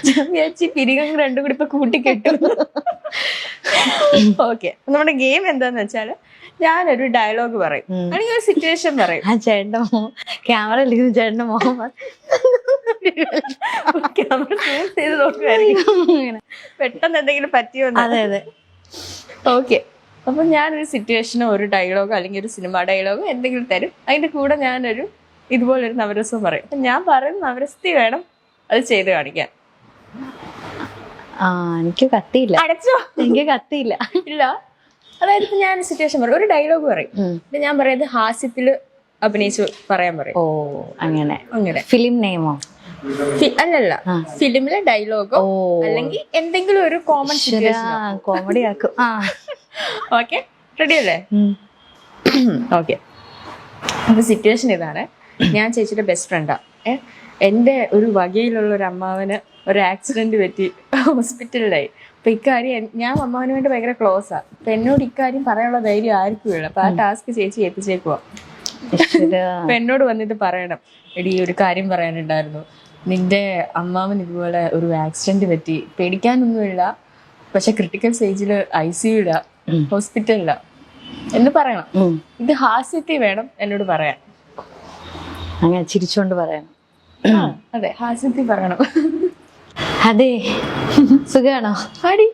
ഞാൻ വിചാരിച്ചു പിരികം രണ്ടും കൂടി ഇപ്പൊ കൂട്ടിക്കെട്ടു. ഓക്കെ, നമ്മുടെ ഗെയിം എന്താന്ന് വെച്ചാല് ഞാനൊരു ഡയലോഗ് പറയും, അല്ലെങ്കിൽ ഒരു സിറ്റുവേഷൻ പറയും. ആ ചേട്ടന്റെ ക്യാമറ ഇരിക്കുന്ന ചേട്ടന്റെ മുഖം ക്യാമറ സൂം ചെയ്ത് നോക്കുമായിരിക്കും പെട്ടെന്ന് എന്തെങ്കിലും പറ്റിയോ. അതെ അതെ. ഓക്കെ, അപ്പൊ ഞാനൊരു സിറ്റുവേഷനോ ഒരു ഡയലോഗോ അല്ലെങ്കിൽ ഒരു സിനിമ ഡയലോഗോ എന്തെങ്കിലും തരും. അതിന്റെ കൂടെ ഞാനൊരു ഇതുപോലൊരു നവരസം പറയും. അപ്പൊ ഞാൻ പറയുന്ന നവരസത്തിൽ വേണം അത് ചെയ്ത് കാണിക്കാൻ. എനിക്ക് കത്തിയില്ല. അടച്ചോ? എനിക്ക് കത്തിയില്ല. ഇല്ല, അതായത് ഇപ്പൊ ഞാൻ സിറ്റുവേഷൻ പറയും, ഒരു ഡയലോഗ് പറയും. ഞാൻ പറയുന്നത് ഹാസ്യത്തില് അഭിനയിച്ച് പറയാൻ പറയും. ഓ അങ്ങനെ. അങ്ങനെ ഫിലിം നെയിമോ? അല്ലല്ല, ഫിലിമിലെ ഡയലോഗോ അല്ലെങ്കിൽ എന്തെങ്കിലും ഒരു കോമൺ സിറ്റുവേഷൻ. കോമഡി ആക്കും. ഓക്കെ, റെഡി അല്ലേ? ഓക്കെ, അപ്പൊ സിറ്റുവേഷൻ ഇതാണ്. ഞാൻ ചേച്ചിയുടെ ബെസ്റ്റ് ഫ്രണ്ടാ. എൻ്റെ ഒരു വകയിലുള്ള ഒരു അമ്മാവന് ഒരു ആക്സിഡന്റ് പറ്റി ഹോസ്പിറ്റലിലായി. അപ്പൊ ഇക്കാര്യം ഞാൻ അമ്മാവന് വേണ്ടി ഭയങ്കര ക്ലോസാ. അപ്പൊ എന്നോട് ഇക്കാര്യം പറയാനുള്ള ധൈര്യം ആർക്കും ഇല്ല. അപ്പൊ ആ ടാസ്ക് ചേച്ചി എത്തിച്ചേക്കുവാ. അപ്പൊ എന്നോട് വന്നിട്ട് പറയണം, എടി ഒരു കാര്യം പറയാനുണ്ടായിരുന്നു, നിന്റെ അമ്മാവൻ ഇതുപോലെ ഒരു ആക്സിഡന്റ് പറ്റി, പേടിക്കാനൊന്നുമില്ല, പക്ഷെ ക്രിട്ടിക്കൽ സ്റ്റേജില് ICU ഹോസ്പിറ്റലിലാ എന്ന് പറയണം. ഇത് ഹാസ്യത്തിൽ വേണം എന്നോട് പറയാൻ. അങ്ങനെ ചിരിച്ചോണ്ട് പറയണം. അതെ, ഹാസ്യത്തിൽ പറയണം. അതെ, സുഖാണോ? ആടി,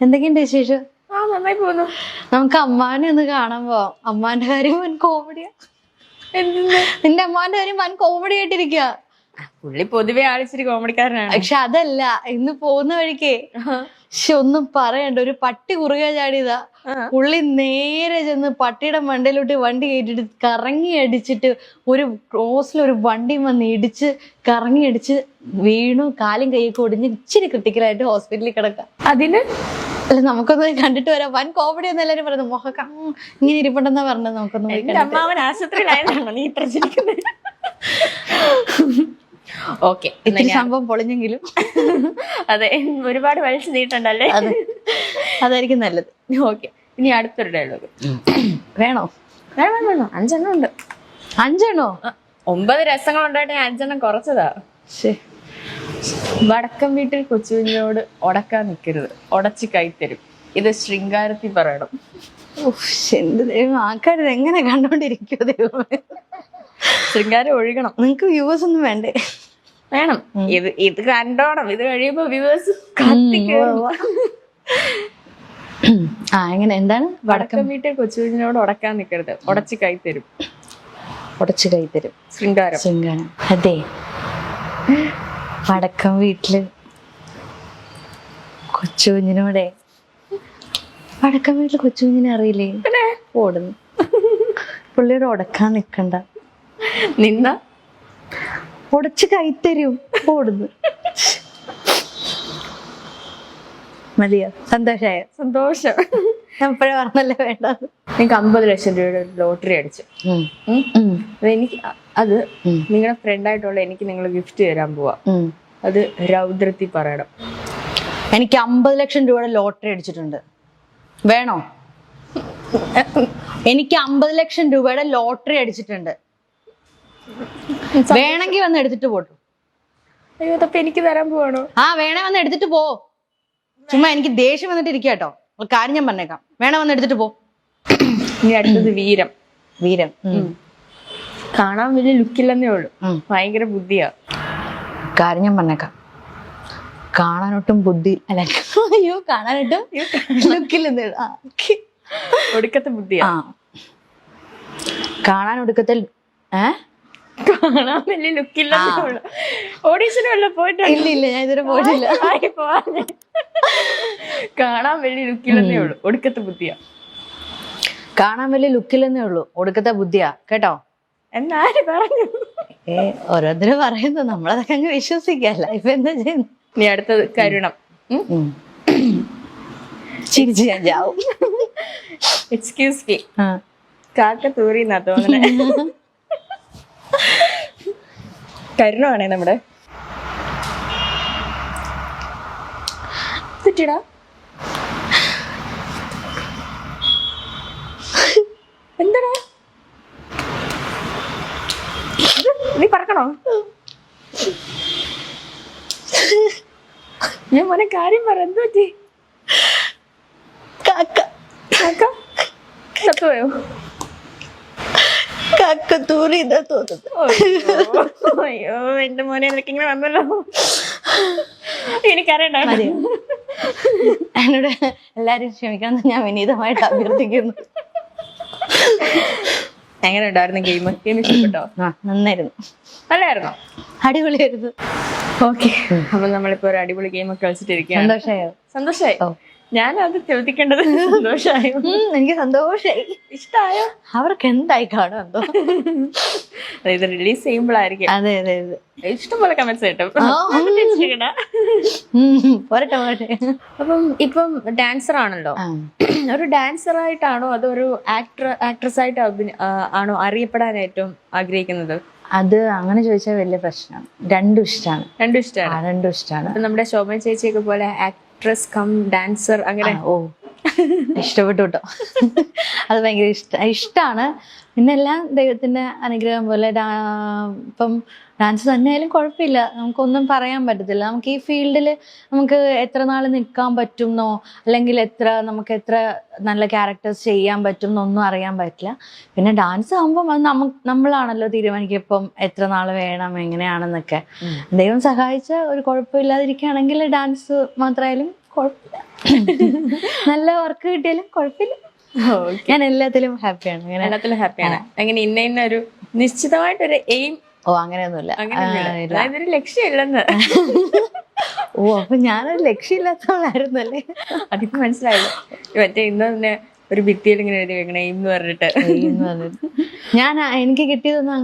എന്തൊക്കെയുണ്ട് വിശേഷം? നന്നായി പോകുന്നു. നമുക്ക് അമ്മാനെ ഒന്ന് കാണാൻ പോവാം. അമ്മാന്റെ കാര്യം വൻ കോമഡിയാ. നിന്റെ അമ്മാന്റെ കാര്യം വൻ കോമഡി ആയിട്ടിരിക്കുക. പുള്ളി പൊതുവെ ആളിച്ചിരി കോമഡിക്കാരനാണ്. പക്ഷെ അതല്ല, ഇന്ന് പോകുന്ന വഴിക്കേ ഒന്നും പറയണ്ട, ഒരു പട്ടി കുറുകെ ചാടിയതാ. പുള്ളി നേരെ ചെന്ന് പട്ടിയുടെ മണ്ടയിലോട്ട് വണ്ടി കയറ്റിട്ട് കറങ്ങി അടിച്ചിട്ട് ഒരു ക്രോസിലൊരു വണ്ടി വന്ന് ഇടിച്ച് കറങ്ങി അടിച്ച് വീണു. കാലും കൈയൊക്കെ ഒടിഞ്ഞ് ഇച്ചിരി ക്രിട്ടിക്കലായിട്ട് ഹോസ്പിറ്റലിൽ കിടക്കാം. അതിന് അല്ല, നമുക്കൊന്ന് കണ്ടിട്ട് വരാം. വൻ കോമഡി എന്ന് എല്ലാരും പറയുന്നത്. മുഖക്ക ഇങ്ങനെ ഇരിപ്പുണ്ടെന്നാ പറഞ്ഞത്. നമുക്കൊന്ന് അമ്മാവൻ ആശുപത്രിയിലായതാണോ നീ പ്രചരിക്കുന്നത്? ഓക്കെ, സംഭവം പൊളിഞ്ഞെങ്കിലും അതെ, ഒരുപാട് വലിച്ചു നീട്ടണ്ടല്ലേ? അതായിരിക്കും നല്ലത്. ഓക്കെ, ഇനി അടുത്തൊരു ഡയലോഗ് വേണോ? വേണം വേണം, 5 എണ്ണം ഉണ്ട്. 5 എണ്ണോ? 9 രസങ്ങൾ ഉണ്ടായിട്ട് 5 എണ്ണം കുറച്ചതാ. വടക്കം വീട്ടിൽ കൊച്ചുകുഞ്ഞിനോട് ഉടക്കാൻ നിൽക്കരുത്, ഉടച്ച് കൈത്തരും. ഇത് ശൃംഗാരത്തിൽ പറയണം. എന്റെ ദൈവം, ആൾക്കാർ എങ്ങനെ കണ്ടോണ്ടിരിക്കോ ദൈവമേ. ശൃംഗാരം ഒഴുകണം. നിങ്ങക്ക് വ്യൂവേഴ്സ് ഒന്നും വേണ്ടേ? വേണം. ഇത് കണ്ടോണം. ഇത് കഴിയുമ്പോ വ്യൂവേഴ്സ് എങ്ങനെ? എന്താണ്? വടക്കം വീട്ടിൽ കൊച്ചുകുഞ്ഞിനോട് ഉടക്കാൻ നിൽക്കരുത്, ഉടച്ച് കൈത്തരും. ഉടച്ച് കൈത്തരും, ശൃംഗാരം. ശൃംഗാരം. അതെ, വടക്കം വീട്ടില് കൊച്ചുകുഞ്ഞിനോടെ, വടക്കം വീട്ടില് കൊച്ചുകുഞ്ഞിനെ അറിയില്ലേ? ഓടുന്നു. പുള്ളിയോട് ഉടക്കാൻ നിക്കണ്ട, നിന്ന ഉടച്ച് കൈത്തരും. ഓടുന്നു. മതിയോ? സന്തോഷായോ? സന്തോഷം. ഞാൻ ഇപ്പഴേ പറഞ്ഞല്ലേ വേണ്ട. നിങ്ങൾക്ക് 50 ലക്ഷം രൂപയുടെ ലോട്ടറി അടിച്ചു. അത് നിങ്ങളുടെ ഫ്രണ്ടായിട്ടുള്ള എനിക്ക് നിങ്ങൾ ഗിഫ്റ്റ് തരാൻ പോവാ. അത് രൗദ്രത്തിൽ പറയണം. എനിക്ക് 50 ലക്ഷം രൂപയുടെ ലോട്ടറി അടിച്ചിട്ടുണ്ട്. വേണോ? എനിക്ക് 50 ലക്ഷം രൂപയുടെ ലോട്ടറി അടിച്ചിട്ടുണ്ട്. വേണമെങ്കിൽ വന്ന് എടുത്തിട്ട് പോട്ടു. അയ്യോ, അപ്പൊ എനിക്ക് തരാൻ പോവാണോ? വേണേ വന്ന് എടുത്തിട്ട് പോ. ചുമ്മാ എനിക്ക് ദേഷ്യം വന്നിട്ട് ഇരിക്കാട്ടോ. ഒരു കാര്യം ഞാൻ പറഞ്ഞേക്കാം, വേണേ വന്ന് എടുത്തിട്ട് പോ. ഇനി അടുത്തത് വീരം. വീരം കാണാൻ വലിയ ലുക്കില്ലെന്നേ ഉള്ളു, ഭയങ്കര ബുദ്ധിയാ. കാര്യം ഞാൻ പറഞ്ഞേക്കാം, കാണാനൊട്ടും ബുദ്ധി അല്ല, അയ്യോ കാണാനൊട്ടും ലുക്കില്ലെന്നേ ഉള്ളു. ഒടുക്കത്തെ ബുദ്ധിയാ. കാണാൻ ഒടുക്കത്തെ കാണാൻ വലിയ ലുക്കില്ലെന്നേ ഉള്ളു. ഓഡീഷന് വല്ല പോയിട്ടോ? ഇല്ല, ഞാൻ ഇതുവരെ പോയിട്ടില്ല. കാണാൻ വലിയ ലുക്കില്ലെന്നേ ഉള്ളു, ഒടുക്കത്തെ ബുദ്ധിയാ. കാണാൻ വലിയ ലുക്കില്ലെന്നേ ഉള്ളു, ഒടുക്കത്തെ ബുദ്ധിയാ. കേട്ടോ? എന്നാര് പറഞ്ഞു? ഓരോരുത്തരും പറയുന്നു, നമ്മളതൊക്കെ അങ്ങ് വിശ്വസിക്കല്ല. ഇപ്പൊ എന്താ ചെയ്യുന്നു? നീ അടുത്തത് കരുണം. ചിരിച്ച് ഞാൻ ചാവും. എക്സ്ക്യൂസ് മീ, കാക്ക തൂറിന്നാ തോന്നണേ. കരുണമാണേ നമ്മുടെ. തെറ്റിടാ. എന്താടാ നീ പറക്കണോ? ഞാൻ മോനെ കാര്യം പറ, എന്ത് പറ്റി? കാക്ക ചത്തുപോയോ? കാക്ക തൂറിയതാ തോന്നുന്നു. അയ്യോ എന്റെ മോനെ, നിനക്ക് ഇങ്ങനെ വന്നല്ലോ. എനിക്കറിയണ്ട. എന്നോട് എല്ലാരും ക്ഷമിക്കണം, ഞാൻ വിനീതമായിട്ട് അഭ്യർത്ഥിക്കുന്നു. എങ്ങനെ ഉണ്ടായിരുന്നു ഗെയിം? ഇഷ്ടപ്പെട്ടോ? നന്നായിരുന്നു. നല്ലായിരുന്നോ? അടിപൊളിയായിരുന്നു. ഓക്കെ, അപ്പൊ നമ്മളിപ്പോ ഒരു അടിപൊളി ഗെയിം ഒക്കെ കളിച്ചിട്ടിരിക്കുകയാണ്. സന്തോഷായോ? സന്തോഷായി. ഞാൻ അത് ചോദിക്കേണ്ടത് സന്തോഷായോ? എനിക്ക് സന്തോഷായി. ഇഷ്ടായോ? അവർക്ക് എന്തായി കാണും എന്തോ. ഇത് റിലീസ് ചെയ്യുമ്പോഴായിരിക്കും. അതെ അതെ അതെ, ഇഷ്ടംപോലെ കമന്റ്സ് കിട്ടും. പോരട്ടെ. അപ്പം ഇപ്പം ഡാൻസർ ആണല്ലോ. ഒരു ഡാൻസർ ആയിട്ടാണോ അതോ ഒരു ആക്ട്രസ് ആയിട്ട് ആണോ അറിയപ്പെടാൻ ഏറ്റവും ആഗ്രഹിക്കുന്നത്? അത് അങ്ങനെ ചോദിച്ചാൽ വലിയ പ്രശ്നമാണ്. രണ്ടും ഇഷ്ടമാണ്. രണ്ടും ഇഷ്ടമാണ്. നമ്മുടെ ശോഭന ചേച്ചിയൊക്കെ പോലെ ആക്ട്രസ് കം ഡാൻസർ അങ്ങനെ. ഓ, ഇഷ്ടപ്പെട്ടു കേട്ടോ. അത് ഭയങ്കര ഇഷ്ടമാണ്. പിന്നെ എല്ലാം ദൈവത്തിന്റെ അനുഗ്രഹം പോലെ. ഇപ്പം ഡാൻസ് തന്നെയായാലും കുഴപ്പമില്ല, നമുക്കൊന്നും പറയാൻ പറ്റത്തില്ല. നമുക്ക് ഈ ഫീൽഡിൽ നമുക്ക് എത്ര നാൾ നിൽക്കാൻ പറ്റുമെന്നോ അല്ലെങ്കിൽ നമുക്ക് എത്ര നല്ല ക്യാരക്ടേഴ്സ് ചെയ്യാൻ പറ്റും എന്നൊന്നും അറിയാൻ പറ്റില്ല. പിന്നെ ഡാൻസ് ആകുമ്പം അത് നമ്മളാണല്ലോ തീരുമാനിക്കുക ഇപ്പം എത്ര നാൾ വേണം എങ്ങനെയാണെന്നൊക്കെ. ദൈവം സഹായിച്ച ഒരു കുഴപ്പമില്ലാതിരിക്കുകയാണെങ്കിൽ ഡാൻസ് മാത്രമായാലും കുഴപ്പമില്ല. നല്ല വർക്ക് കിട്ടിയാലും കുഴപ്പമില്ല. ഞാൻ എല്ലാത്തിലും ഹാപ്പിയാണ്. എല്ലാത്തിലും ഹാപ്പിയാണ്. അങ്ങനെ ഇന്ന ഒരു നിശ്ചിതമായിട്ടൊരു എയിം? ഓ, അങ്ങനെയൊന്നുമില്ല. അതൊരു ലക്ഷ്യമില്ലെന്ന്. ഓ, അപ്പൊ ഞാനൊരു ലക്ഷ്യമില്ലാത്തവളായിരുന്നല്ലേ? അതിപ്പോ മനസ്സിലായല്ലോ. മറ്റേ ഇന്ന് തന്നെ ഒരു ഭിത്തിയിൽ ഇങ്ങനെ എഴുതി വെക്കണം എയിം എന്ന് പറഞ്ഞിട്ട്. എനിക്ക് കിട്ടിയതൊന്നും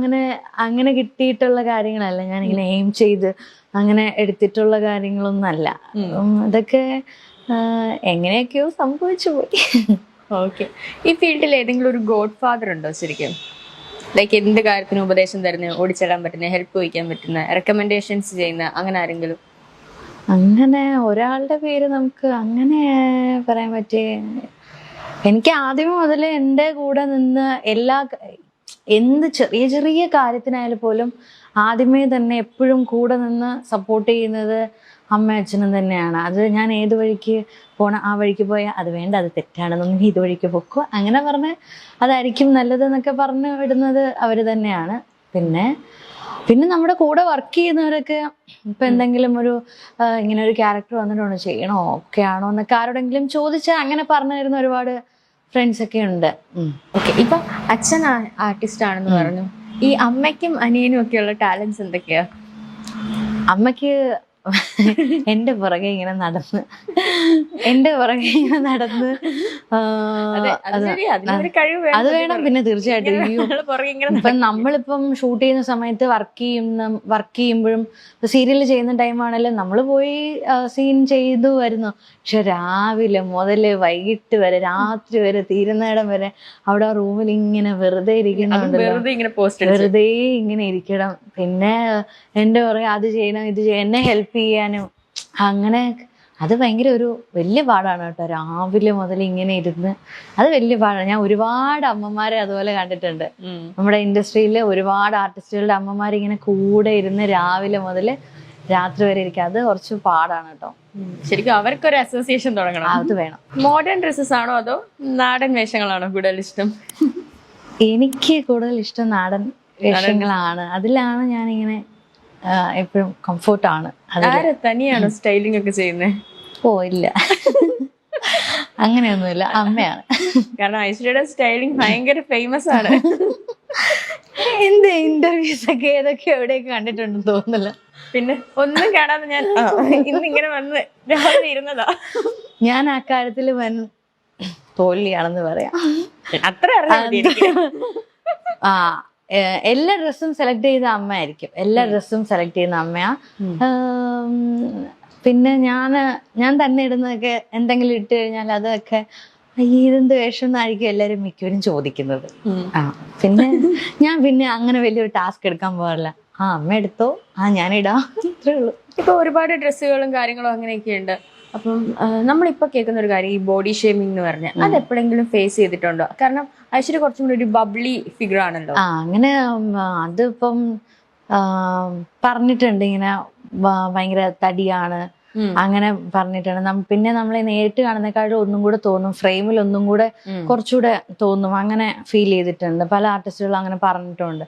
അങ്ങനെ കിട്ടിയിട്ടുള്ള കാര്യങ്ങളല്ല. ഞാനിങ്ങനെ എയിം ചെയ്ത് അങ്ങനെ എടുത്തിട്ടുള്ള കാര്യങ്ങളൊന്നും അല്ല. അതൊക്കെ എങ്ങനെയൊക്കെയോ സംഭവിച്ചു പോയി. ഓക്കെ, ഈ ഫീൽഡിൽ ഏതെങ്കിലും ഒരു ഗോഡ് ഫാദർ ഉണ്ടോ ശരിക്കും? ലൈക്ക് എന്ത് കാര്യത്തിനും ഉപദേശം തരുന്ന, ഓടിച്ചെല്ലാൻ പറ്റുന്ന, ഹെൽപ്പ് വഹിക്കാൻ പറ്റുന്ന, റെക്കമെൻഡേഷൻസ് ചെയ്യുന്ന അങ്ങനെ ആരെങ്കിലും? അങ്ങനെ ഒരാളുടെ പേര് നമുക്ക് അങ്ങനെ പറയാൻ പറ്റിയ, എനിക്ക് ആദ്യമേ മുതലേ എൻ്റെ കൂടെ നിന്ന് എന്ത് ചെറിയ ചെറിയ കാര്യത്തിനായാലും പോലും ആദ്യമേ തന്നെ എപ്പോഴും കൂടെ നിന്ന് സപ്പോർട്ട് ചെയ്യുന്നത് അമ്മ അച്ഛനും തന്നെയാണ്. അത് ഞാൻ ഏത് വഴിക്ക് പോണ ആ വഴിക്ക് പോയാൽ അത് വേണ്ട, അത് തെറ്റാണെന്നൊന്നും ഇത് വഴിക്ക് പൊക്കോ അങ്ങനെ പറഞ്ഞ് അതായിരിക്കും നല്ലതെന്നൊക്കെ പറഞ്ഞു വിടുന്നത് അവർ തന്നെയാണ്. പിന്നെ നമ്മുടെ കൂടെ വർക്ക് ചെയ്യുന്നവരൊക്കെ ഇപ്പം എന്തെങ്കിലും ഇങ്ങനെ ഒരു ക്യാരക്ടർ വന്നിട്ടുണ്ടോ, ചെയ്യണോ, ഒക്കെ ആണോ എന്നൊക്കെ ആരോടെങ്കിലും ചോദിച്ചാൽ അങ്ങനെ പറഞ്ഞു തരുന്ന ഒരുപാട് ഫ്രണ്ട്സ് ഒക്കെ ഉണ്ട്. ഓക്കെ, ഇപ്പം അച്ഛൻ ആർട്ടിസ്റ്റ് ആണെന്ന് പറഞ്ഞു. ഈ അമ്മയ്ക്കും അനിയനും ഒക്കെയുള്ള ടാലൻസ് എന്തൊക്കെയാ? അമ്മയ്ക്ക് എന്റെ പുറകെ ഇങ്ങനെ നടന്ന് അത് വേണം. പിന്നെ തീർച്ചയായിട്ടും ഇപ്പം നമ്മളിപ്പം ഷൂട്ട് ചെയ്യുന്ന സമയത്ത് വർക്ക് ചെയ്യുമ്പോഴും സീരിയൽ ചെയ്യുന്ന ടൈമാണെങ്കിലും നമ്മൾ പോയി സീൻ ചെയ്തു വരുന്നു. പക്ഷെ രാവിലെ മുതല് വൈകിട്ട് വരെ രാത്രി വരെ തീരുന്നിടം വരെ അവിടെ ആ റൂമിൽ ഇങ്ങനെ വെറുതെ വെറുതെ ഇങ്ങനെ ഇരിക്കണം. പിന്നെ എന്റെ പുറകെ അത് ചെയ്യണം ഇത് ചെയ്യണം, എന്നെ ഹെൽപ്പ് ചെയ്യാനും അങ്ങനെ. അത് ഭയങ്കര ഒരു വലിയ പാടാണ് കേട്ടോ, രാവിലെ മുതൽ ഇങ്ങനെ ഇരുന്ന്. അത് വലിയ പാടാണ്. ഞാൻ ഒരുപാട് അമ്മമാരെ അതുപോലെ കണ്ടിട്ടുണ്ട്. നമ്മുടെ ഇൻഡസ്ട്രിയിലെ ഒരുപാട് ആർട്ടിസ്റ്റുകളുടെ അമ്മമാർ ഇങ്ങനെ കൂടെ ഇരുന്ന് രാവിലെ മുതൽ രാത്രി വരെ ഇരിക്കുക. അത് കുറച്ച് പാടാണ് കേട്ടോ. ശരിക്കും അവർക്കൊരു അസോസിയേഷൻ തുടങ്ങണം. അത് വേണം. മോഡേൺ ഡ്രസ്സസ് ആണോ അതോ നാടൻ വേഷങ്ങളാണോ കൂടുതൽ ഇഷ്ടം? എനിക്ക് കൂടുതൽ ഇഷ്ടം നാടൻ വേഷങ്ങളാണ്. അതിലാണ് ഞാനിങ്ങനെ എപ്പോഴും കംഫോർട്ടാണ്. തനിയാണോ സ്റ്റൈലിംഗ് ഒക്കെ ചെയ്യുന്നത്? ഓ ഇല്ല, അങ്ങനെയൊന്നുമില്ല, അമ്മയാണ്. കാരണം ഐശ്വര്യയുടെ സ്റ്റൈലിംഗ് ഭയങ്കര ഫേമസ് ആണ്. എന്ത് ഇന്റർവ്യൂസ് ഒക്കെ ഏതൊക്കെ എവിടെയൊക്കെ കണ്ടിട്ടുണ്ടെന്ന് തോന്നുന്നില്ല. പിന്നെ ഒന്നും കാണാതെ ഞാൻ ഇന്നിങ്ങനെ വന്ന് രാവിലെ ഇരുന്നതാ. ഞാൻ ആ കാര്യത്തിൽ വൻ തോൽവിയാണെന്ന് പറയാം. അത്ര അറിയാം. എല്ലാ ഡ്രസ്സും സെലക്ട് ചെയ്ത അമ്മയായിരിക്കും. എല്ലാ ഡ്രസ്സും സെലക്ട് ചെയ്യുന്ന അമ്മയാ. പിന്നെ ഞാൻ തന്നെ ഇടുന്നതൊക്കെ എന്തെങ്കിലും ഇട്ട് കഴിഞ്ഞാൽ അതൊക്കെ ഇതെന്ത് വേഷം എന്നായിരിക്കും എല്ലാവരും മിക്കവരും ചോദിക്കുന്നത്. പിന്നെ അങ്ങനെ വലിയൊരു ടാസ്ക് എടുക്കാൻ പോകാറില്ല. അമ്മ എടുത്തോ, ഞാനിടാം, ഇത്രേ ഉള്ളൂ. ഇപ്പൊ ഒരുപാട് ഡ്രസ്സുകളും കാര്യങ്ങളും അങ്ങനെയൊക്കെ ഉണ്ട്. അപ്പം നമ്മളിപ്പോൾ കേൾക്കുന്ന ഒരു കാര്യം, ഈ ബോഡി ഷേമിംഗ് എന്ന് പറഞ്ഞാൽ അത് എപ്പോഴെങ്കിലും ഫേസ് ചെയ്തിട്ടുണ്ടോ? കാരണം ഐശ്വര്യ കുറച്ചും കൂടി ഒരു ബബ്ലി ഫിഗർ ആണല്ലോ. അങ്ങനെ അതിപ്പം പറഞ്ഞിട്ടുണ്ട് ഇങ്ങനെ ഭയങ്കര തടിയാണ് അങ്ങനെ പറഞ്ഞിട്ടുണ്ട്. പിന്നെ നമ്മളെ നേരിട്ട് കാണുന്നേക്കാളും ഒന്നും കൂടെ തോന്നും, ഫ്രെയിമിൽ ഒന്നും കൂടെ കുറച്ചുകൂടെ തോന്നും, അങ്ങനെ ഫീൽ ചെയ്തിട്ടുണ്ട്. പല ആർട്ടിസ്റ്റുകളും അങ്ങനെ പറഞ്ഞിട്ടുണ്ട്.